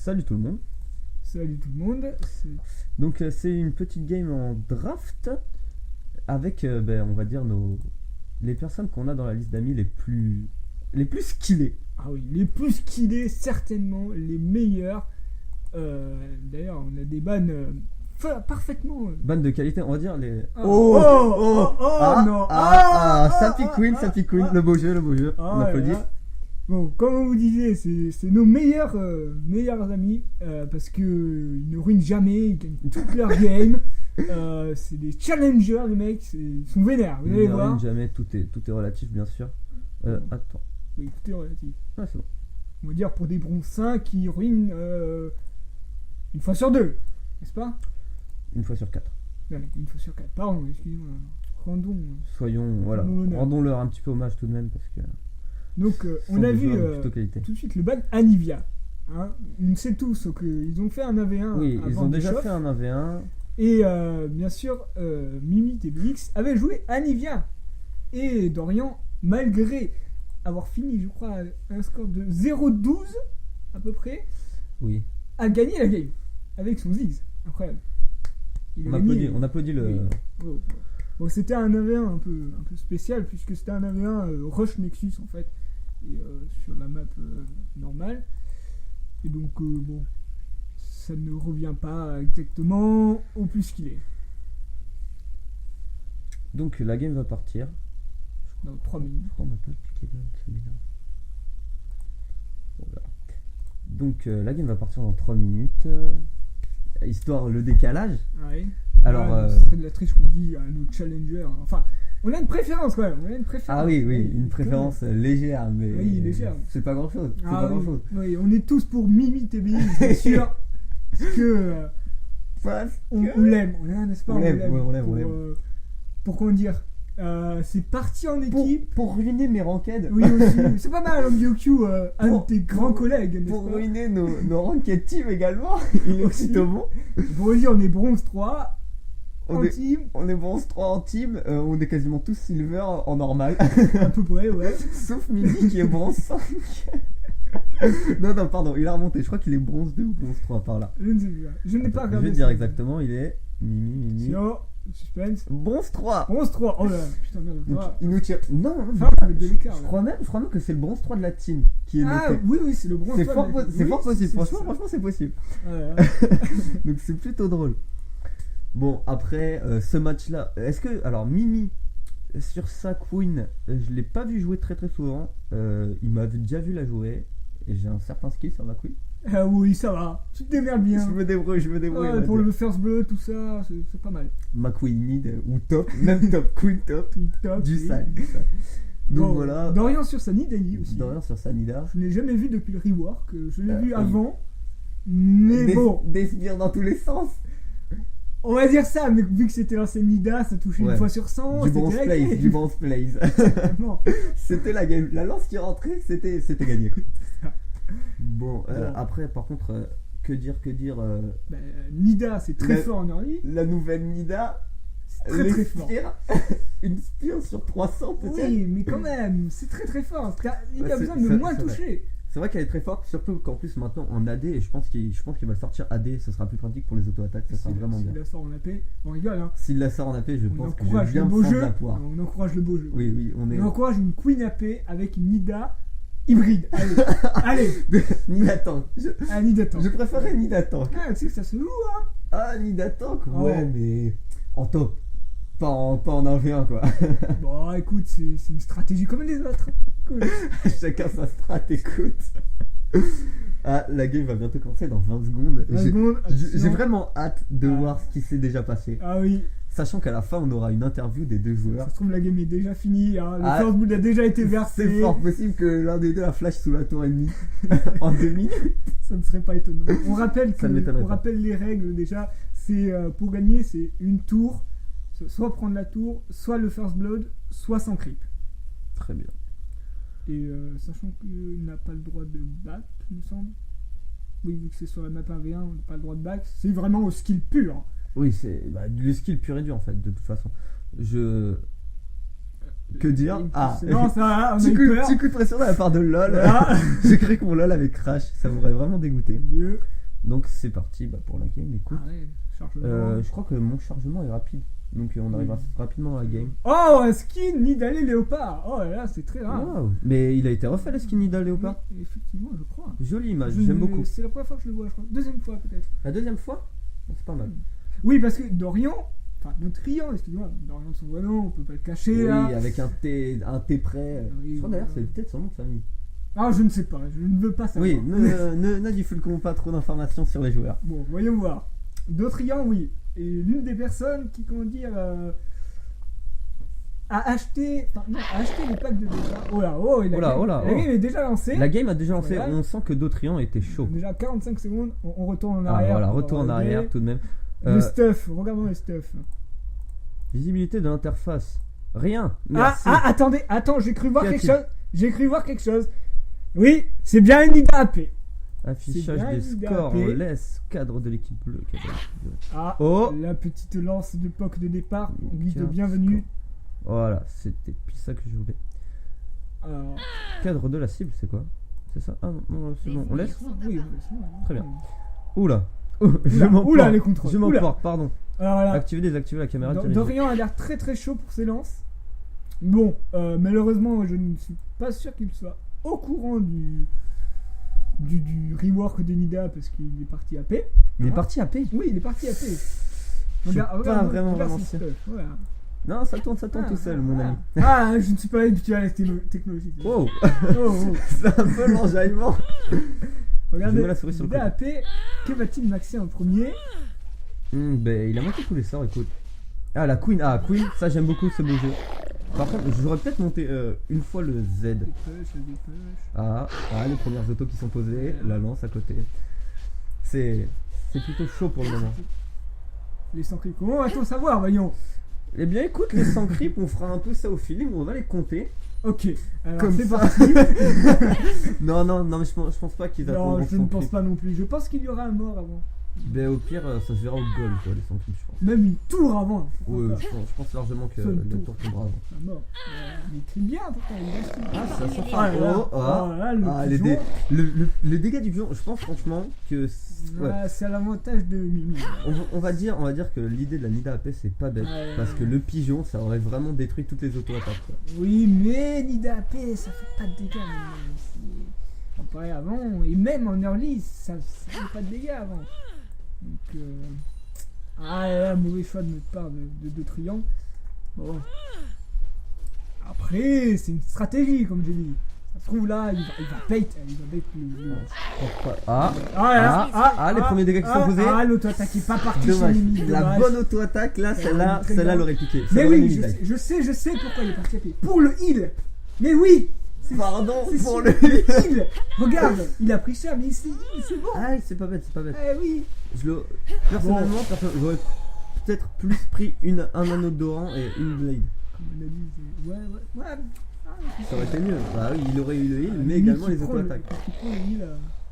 Salut tout le monde. Salut tout le monde. Donc c'est une petite game en draft avec, on va dire, les personnes qu'on a dans la liste d'amis les plus skillés. Ah oui, les plus skillés, certainement, les meilleurs. D'ailleurs, on a des bannes parfaitement... Bannes de qualité, on va dire les... Non. Ça pique Queen, le beau jeu, on applaudit. Bon, comme on vous disait, c'est nos meilleurs amis, parce qu'ils ne ruinent jamais, ils gagnent toutes leurs games. C'est des challengers, les mecs, ils sont vénères, vous allez Ils ne voir. ruinent jamais, tout est relatif, bien sûr. Attends. Oui, tout est relatif. Ouais, c'est bon. On va dire pour des bronzes 5 qui ruinent une fois sur 2, n'est-ce pas? Une fois sur 4. Non, une fois sur 4, pardon, excusez-moi. Rendons-leur un petit peu hommage tout de même, parce que... Donc, on a vu tout de suite le ban Anivia. Hein, on sait tous qu'ils ont fait un AV1. Oui, avant ils ont déjà Bischoff. fait un AV1. Et bien sûr, Mimi TBX avait joué Anivia. Et Dorian, malgré avoir fini, je crois, à un score de 0-12 à peu près, oui, a gagné la game avec son Ziggs. Incroyable. On applaudit le... Oui. Bon, c'était un AV1 un peu spécial, puisque c'était un AV1 Rush Nexus en fait, et sur la map normale. Et donc, bon, ça ne revient pas exactement au plus qu'il est. Donc la game va partir. Dans 3 minutes. Je crois qu'on n'a pas piqué celui-là. Bon, voilà. Donc la game va partir dans 3 minutes. Histoire le décalage. Ouais. Alors, c'est très de la triche qu'on dit à nos challengers. Enfin, on a une préférence quand même. Ah oui, une préférence légère, mais oui, légère. C'est pas grand chose. Oui, on est tous pour Mimi TBI, bien sûr. Parce que on l'aime, n'est-ce pas? On l'aime. Pour comment dire, c'est parti en équipe. Pour ruiner mes ranked. Oui, aussi. C'est pas mal, BioQ, un de tes grands collègues. Pour ruiner nos ranked team également. Il est aussi bon. Pour dire, on est bronze 3. On est bronze 3 en team, on est quasiment tous silver en normal. À peu près, ouais. Sauf Mimi qui est bronze 5. non, pardon, il a remonté. Je crois qu'il est bronze 2 ou bronze 3 par là. Je ne sais pas. Je n'ai pas regardé. Je vais dire exactement, il est Mimi. Sinon, suspense. Bronze 3. Bronze 3. Oh là, putain, merde. Donc, il nous tire. Non, avec de l'écart. Je crois même que c'est le bronze 3 de la team qui est noté. Ah oui, c'est le bronze 3. C'est fort possible. Franchement, c'est possible. Ouais. Donc, c'est plutôt drôle. Bon, après ce match-là, alors Mimi, sur sa Queen, je l'ai pas vu jouer très très souvent. Il m'avait déjà vu la jouer, et j'ai un certain skill sur ma Queen. Ah oui, ça va, tu te démerdes bien. Je me débrouille. Ouais, pour le first blood, tout ça, c'est pas mal. Ma Queen mid, ou top, même top, Queen top, du sale. Donc voilà. Dorian sur sa Nidalee aussi. Dorian sur sa Nida. Je l'ai jamais vu depuis le rework, je l'ai vu avant, mais bon. Des sbires dans tous les sens. On va dire ça, mais vu que c'était l'ancienne Nida, ça touchait une fois sur 100. Du bronze plays. C'était la game. La lance qui rentrait, c'était gagné. Bon, après, par contre, que dire Nida, c'est très fort en early. La nouvelle Nida, c'est très fort. Une spire sur 300 peut-être. Oui, mais quand même, c'est très très fort. Il a besoin de moins toucher. C'est vrai qu'elle est très forte, surtout qu'en plus maintenant en AD, et je pense qu'il va le sortir AD, ce sera plus pratique pour les auto-attaques, ça sera vraiment bien. S'il la sort en AP, on rigole hein. S'il la sort en AP, je pense que je vais encourage bien le beau prendre jeu. la poire. On encourage le beau jeu. Oui, on encourage une Queen AP avec une Nida hybride. Allez. Nida Tank. Nida Tank. Je préférais Nida Tank. Ah, tu sais que ça se joue hein. Ah, Nida Tank, ouais, mais en top. Pas en 1v1 quoi. Bon, écoute, c'est une stratégie comme les autres. Cool. Chacun sa strat, écoute. Ah, la game va bientôt commencer dans 20 secondes. J'ai vraiment hâte de voir ce qui s'est déjà passé. Ah oui. Sachant qu'à la fin, on aura une interview des deux joueurs. Ça se trouve, la game est déjà finie. Hein. Le first blood a déjà été versé. C'est fort possible que l'un des deux a flash sous la tour ennemie en 2 minutes. Ça ne serait pas étonnant. On rappelle les règles déjà. C'est pour gagner, c'est une tour. Soit prendre la tour, soit le first blood, soit sans creep. Très bien. Et sachant qu'il n'a pas le droit de back, il me semble. Oui, vu que c'est sur la map 1v1, on n'a pas le droit de back. C'est vraiment au skill pur. Oui, c'est du skill pur et dur en fait, de toute façon. Que dire? Non, ça, on a eu peur. Petit coup de pression de la part de LoL. J'ai cru que mon LoL avait crash, ça m'aurait vraiment dégoûté. Donc c'est parti pour la game, écoute. Ah ouais, chargement. Je crois que mon chargement est rapide. Donc on arrivera rapidement dans la game. Oh, un skin Nidale Léopard. Oh là là, c'est très rare. Wow. Mais il a été refait le skin Nidale Léopard. Oui, effectivement, je crois. Jolie image, j'aime beaucoup. C'est la première fois que je le vois, je crois. Deuxième fois peut-être. La deuxième fois, c'est pas mal. Oui, parce que Dorian, enfin notre Rian, excuse-moi, Dorian de son vrai nom, on peut pas le cacher Oui, là. avec un T près. Oui, Je crois d'ailleurs c'est peut-être son nom de famille. Ah, je ne sais pas, je ne veux pas savoir. Oui, ne divulguons pas trop d'informations sur les joueurs. Bon, voyons voir. D'autres Rian, oui. Et l'une des personnes qui, comment dire, a acheté les packs de départ. Oh là, oh, la game est déjà lancée. La game a déjà lancé, Voilà. On sent que Dautrian était chaud. Déjà 45 secondes, on retourne en Ah arrière. voilà, pour retour en regarder. arrière tout de même. Le stuff, regardons le stuff. Visibilité de l'interface. Rien. Merci. Attends, j'ai cru voir Qu'y quelque a-t-il chose. J'ai cru voir quelque chose. Oui, c'est bien une Nida AP. Affichage bien des une scores, DAP. laisse cadre de l'équipe bleue. Ah, Oh. la petite lance de POC de départ, en guise de Carte bienvenue. Voilà, c'était pile ça que je voulais. Alors, Cadre de la cible, c'est quoi? C'est ça? Ah non, c'est bon, on laisse? oui, Très bien. Oula. Oh, je Oula, m'emporte. oula, les contrôles. Je Oula. m'emporte, pardon. Alors voilà, Activer, désactiver la caméra. dirigée. Dorian a l'air très très chaud pour ses lances. Bon, malheureusement, je ne suis pas sûr qu'il soit au courant du rework de Nida parce qu'il est parti AP. Il est parti AP? Oui, il est parti AP. suis pas vraiment sûr. Voilà. Non, ça tourne tout seul, mon ami. Ah, je ne suis pas habitué à la technologie. Wow. Oh. C'est un peu l'enjaillement. Regardez, Je mets la souris sur le Nida AP, que va-t-il maxer en premier? Ben, il a monté tous les sorts, écoute. Ah, la Queen. Ah, Queen, ça j'aime beaucoup ce beau jeu. Par contre, j'aurais peut-être monté une fois le Z. Dépêche. Ah, les premières autos qui sont posées, la lance à côté. C'est plutôt chaud pour le moment. Les 100 clics. Comment va-t-on savoir, voyons? Eh bien, écoute, les 100 creeps, on fera un peu ça au feeling, on va les compter. Ok, alors Comme c'est ça. parti. Non, mais je pense pas qu'ils attendent. Non, je ne pense pas non plus. Je pense qu'il y aura un mort avant. Ben, au pire, ça se verra au goal, quoi, les 100 creeps, je pense. Même une tour avant. Ouais, je pense largement que Seul le tour. tour tombera avant. Un mort. Mais il crie bien pourtant. Il reste. Ah, ça sent Ah, là, le pigeon. les dégâts du pigeon, je pense franchement que. Ouais. Ah, c'est à l'avantage de Mimi. On va dire que l'idée de la Nida AP c'est pas bête. Ouais. Parce que le pigeon ça aurait vraiment détruit toutes les auto-attaques. Quoi. Oui, mais Nida AP, ça fait pas de dégâts maintenant. C'est comparé avant. Et même en early, ça fait pas de dégâts avant. Donc, ah là, mauvais choix de notre part de Triangle. Bon. Après, c'est une stratégie, comme j'ai dit. Ça se trouve là, il va bait le. Les premiers dégâts qui sont posés. Ah, l'auto-attaque est pas partie chez Dommage. Mimi. La dommage. bonne auto-attaque là, celle-là Très bien. l'aurait piqué. Mais Ça aurait oui, mis Mimi. je sais pourquoi il est parti à pied. Pour le heal. Mais oui. Pardon C'est pour sûr, le. heal. Regarde, il a pris cher, mais il s'est heal, c'est bon. Ah, c'est pas bête. Eh oui. Personnellement, j'aurais peut-être plus pris un anneau d'Oran et une blade. Comme on a dit, ouais. Ah, Ça aurait été mieux. Bah oui, il aurait eu le heal, mais Mimi également qui les prend auto-attaques. qui prend le heal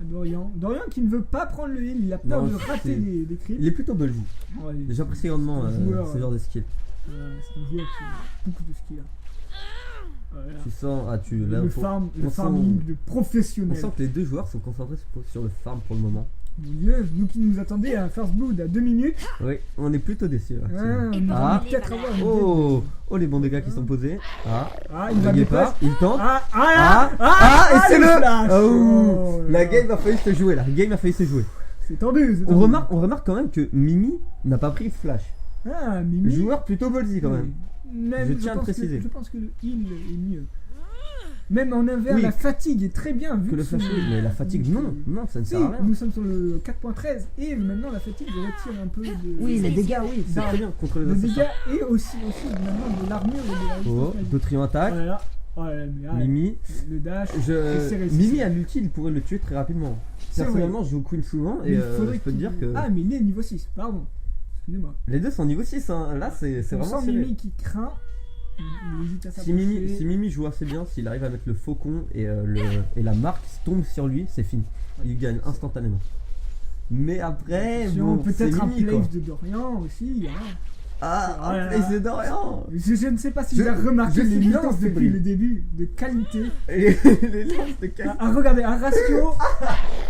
à Dorian. Dorian qui ne veut pas prendre le heal, il a peur Non, de rater des crips. Il est plutôt ballsy. Ouais, J'apprécie grandement c'est un joueur, ce genre de skill. c'est un joueur qui a beaucoup de skills. Voilà. Tu sens, là, Le on farming de On professionnel. sent que les deux joueurs sont concentrés sur le farm pour le moment. Mon Dieu, nous qui nous attendions à un first blood à 2 minutes, Oui, on est plutôt déçus. Là, on Ah. aurait peut-être avoir une Oh, les bons dégâts qui sont posés. Ah, il Le va guépard, il tente. et c'est le flash. Oh, là la là. game a failli se jouer là. C'est tendu. On remarque quand même que Mimi n'a pas pris flash. Ah, Mimi. Joueur plutôt ballsy quand même. Même, Je tiens à le pense préciser. je pense que le heal est mieux. Même en inverse, Oui. la fatigue est très bien vu Que le son- flash, mais la fatigue, non, ça ne Si, sert à rien. nous sommes sur le 4.13 et maintenant la fatigue retire un peu de. Oui, les dégâts, oui, c'est très bien contre les Le assassins. dégât et aussi maintenant de l'armure et de la Oh, résistance. Dautrian attaque. Voilà. Voilà, mais arrête. Mimi. Le dash. et c'est réussi. Mimi à l'ulti, il pourrait le tuer très rapidement. C'est Personnellement, je joue Queen souvent Mais et il je faudrait peux te dire que Ah, mais il est niveau 6, pardon. Excusez-moi. les deux sont niveau 6. Hein. Là, c'est On vraiment sent serré. Mimi qui craint. Il hésite à Si s'approcher. Mimi joue assez bien, s'il arrive à mettre le faucon et la marque tombe sur lui, c'est fini. Il gagne instantanément. Mais après, Attention, bon, c'est peut-être un Mimi, quoi. place de Dorian aussi. Hein. Ah, Oh là un là. place de Dorian. Je ne sais pas si Je- vous avez remarqué je suis les plutôt lances depuis fébrile. le début de qualité. Et les lances de qualité. Regardez, un ratio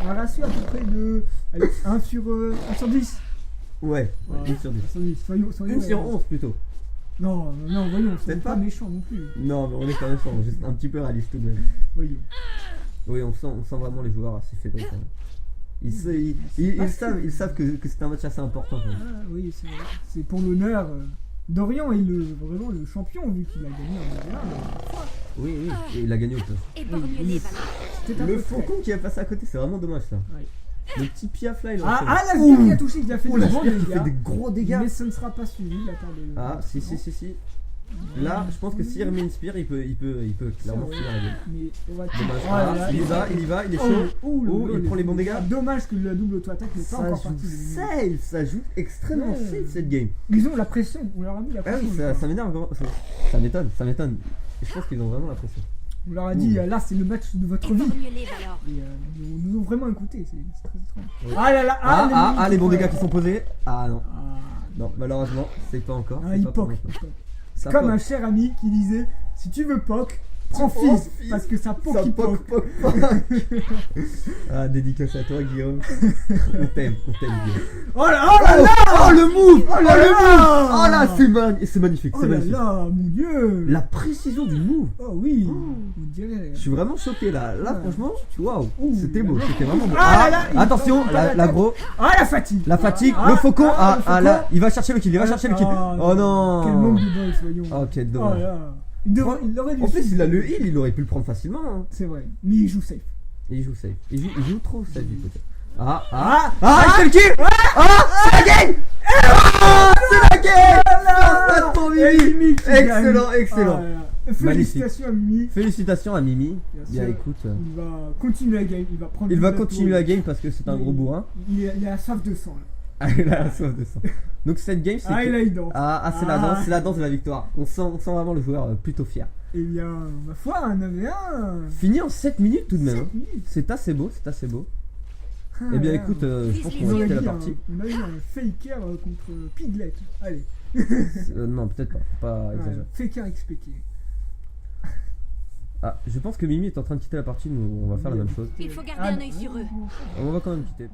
un ratio à peu près de 1 sur 10. Ouais, Voilà. 1 sur 10. 1 sur 10. Soyons 1 sur 11 plutôt. Non, voyons, c'est Peut-être pas pas. méchant non plus. Non, mais on est pas méchant, juste un petit peu réaliste tout de même. Voyons. Oui, on sent vraiment les joueurs assez fébrilles quand même. Ils savent que c'est un match assez important quand même. Ah oui, c'est vrai. C'est pour l'honneur. Dorian est vraiment le champion vu qu'il a gagné en Ligue 1. Oui, et il a gagné au top. Et Borgnonnet va là. C'était un Le peu frais. faucon qui a passé à côté, c'est vraiment dommage ça. Ouais. Le petit Piaf là, il Ah, enchaîne. la Sbire qui a touché, il a fait Oh, de la bons Sbire qui dégâts. fait des gros dégâts. Mais ce ne sera pas suivi de la part de. Ah, si. Là, je pense que s'il remet une spire, il peut clairement finir la game. Mais on va Dommage. Oh là Ah, là, il y va, il est chaud. Oh, il prend les bons dégâts. Dommage que la double auto-attaque n'est pas Ça encore joue partie. safe, ça joue extrêmement Ouais. safe cette game. Ils ont la pression, on leur a mis la Ah pression. oui, ça m'énerve vraiment. Ça m'étonne. Je pense qu'ils ont vraiment la pression. On leur a dit, là c'est le match de votre Et vie. Borgnonnet va alors. Et ils nous ont vraiment écouté, c'est très étrange. Oui. Ah là là, Les bons dégâts qui sont posés. Ah non, Ah, non, malheureusement, c'est pas encore. ah, c'est il pas pour poke. maintenant. C'est Ça comme poke. un cher ami qui disait, si tu veux poke, prends Prends fils, Fizz, parce que ça poke Ça il poke, poke. poke. Ah, dédicace à toi, Guillaume. On t'aime, Guillaume. Oh là là Oh, le move! Oh là là Oh là, c'est magnifique, Oh c'est là magnifique. là, mon dieu. La précision du move. Oh oui, Oh. on dirait. Je suis vraiment choqué là. Là, Ouais. franchement, waouh, Ouh, c'était beau, là, c'était vraiment beau. Ah là là, il attention, prend pas l'agro, Ah la fatigue. la fatigue, Ah, le faucon. le faucon. Là, il va chercher le kill, il va chercher le kill. Oh non. Quel manque de boss, voyons. Oh, quel Oh dommage. là. Il aurait dû. En plus, suivre. il a le heal, il aurait pu le prendre facilement. Hein. C'est vrai, mais il joue safe. Et il joue safe. Il joue trop safe, peut-être. Ah, Ah, il fait le kill. C'est la game. C'est la game. Ça tombe, Et Mimi. Mimi qui Excellent, gagne. excellent. Ah là là. Félicitations à Mimi. Félicitations à Mimi. Bien Bien, sûr. écoute, Il va continuer la game. Il va prendre. il du va bateau. continuer la game parce que c'est un gros bourrin. Il a soif de sang. Là. Ah, il a la soif de sang. Donc cette game, c'est Ah, que- il a une dent. c'est la danse de la victoire. On sent vraiment le joueur plutôt fier. Eh bien, ma foi, un 9v1. Fini en 7 minutes tout de même. 7 Hein. minutes. C'est assez beau, c'est assez beau. Ah Eh bien là. écoute, je pense qu'on On va aurait quitter la dit partie. on a eu un faker contre Piglet. Allez. Non, peut-être pas, faut pas exagérer. Faker expliqué. Ah, je pense que Mimi est en train de quitter la partie, nous on va faire la même chose. Il faut garder un œil sur eux. On va quand même quitter.